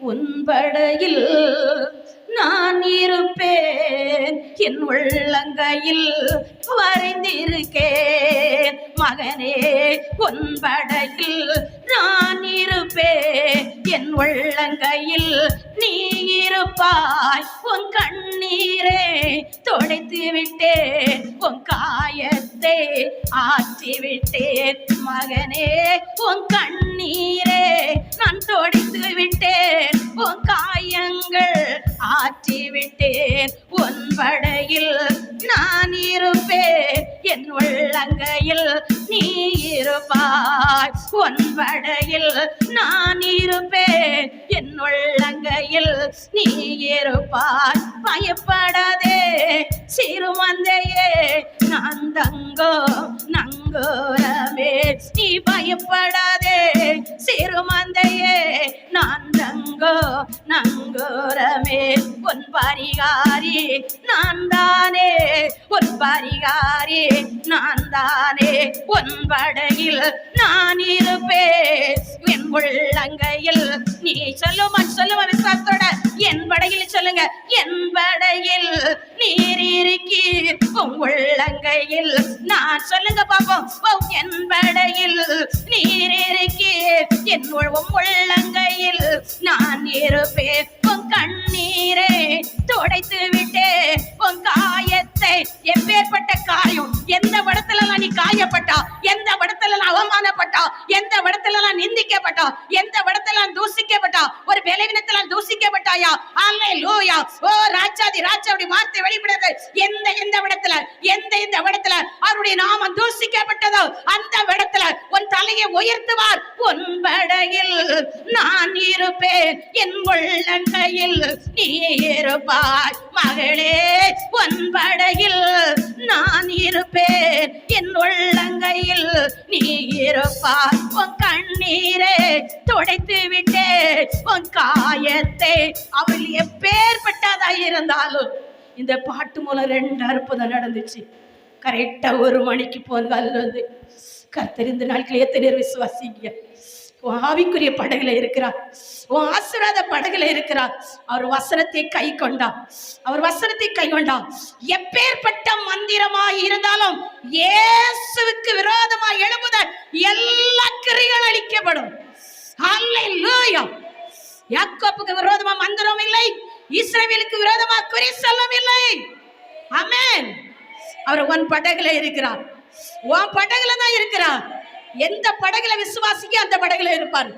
உன் படையில் நான் இருப்பேன், என் உள்ளங்கையில் வரைந்திருக்கேன். மகனே உன் படையில் நான் இருப்பேன், என் உள்ளங்கையில் நீ இருப்பாய். உன் கண்ணீரே தொடைத்து விட்டேன், உன் காயத்தை ஆற்றி விட்டேன். மகனே உன் கண்ணீரே நான் தொடைத்து விட்டேன், உன் காயங்கள் ஆற்றி விட்டேன். உன் படையில் நான் இருப்பேன், என் உள்ளங்கையில் நீ இருப்பாய். உன் படையில் நான் இருப்பேன், என் உள்ளங்கையில் நீ இருப்பாய். பயப்படாதே சிறுமந்தையே, நான் தங்கோ நங்கோரமே. நீ பயப்படாதே சிறுமந்தையே, நான் தங்கோ நங்கோரமே. உன் பரிகாரி நான் தானே, உன் பரிகாரி நான் தானே. உன் படையில் நான் இருப்பேன், என் உள்ளங்கையில் நீ சொல்லுமா விசுவாசத்தோட என் படையில் சொல்லுங்க. என் படையில் நீர் இருக்கீர், உன் உள்ளங்கையில் நான் சொல்லுங்க பாப்போம். என் படையில் நீர் இருக்கீர், என் உள்ளங்கையில் நான் இருப்பேன். உன் கண்ணீரை தொடைத்து விட்டேன், உன் காயத்தை. எப்பேற்பட்ட காயம், எந்த இடத்துல நீ காயப்பட்டா, எந்த இடத்துல அவமானப்பட்டா, எந்த இடத்துல நிந்திக்கப்பட்டா, எந்த இடத்துல தூசிக்கப்பட்டா, ஒரு பலவீனத்துல தூசிக்கப்பட்டாயா? அல்லேலூயா. ஓ ராஜாதி ராஜாவுடைய வார்த்தை வெளிப்படுது. எந்த இடத்துல அவருடைய நாமம் தூசிக்கப்பட்டதோ அந்த இடத்துல உன் தலையை உயர்த்துவார். உன் படையில் நான் இருப்பேன், என் உள்ளங்கையில் நீ இருப்பாய். மகளே உன் படையில் நான் இருப்பேன், என் உள்ளங்கையில் நீ இருப்பாய். உன் கண்ணீரை தொடைத்து விட்டேன், உன் காயத்தை. அவள் எப்பேற்பட்டதா இருந்தாலும் இந்த பாட்டு மூலம் 2 அற்புதம் நடந்துச்சு. கரெக்டா 1 மணிக்கு போன்கால் வந்து கர்த்தர் இந்த நாட்கள் எத்தனை விசுவாசிங்க ஆவிக்குரிய படகுல இருக்கிறார், ஆசீர்வாத படகுல இருக்கிறார். அவர் வசனத்தை கை கொண்டா எப்பேற்பட்ட மந்திரமாய் இருந்தாலும் இயேசுவுக்கு விரோதமாய் எழுப்புதல் எல்லா கிரிகள் அழிக்கப்படும். அல்லேலூயா. யாக்கோபுக்கு விரோதமா மந்திரம் இல்லை, இஸ்ரவேலுக்கு விரோதமா குறி சொல்லும் இல்லை. ஆமென். அவர் உன் படகுல இருக்கிறார், உன் படகுல தான் இருக்கிறார். எந்த படகுல விசுவாசிக்க அந்த படகுல இருப்பார்.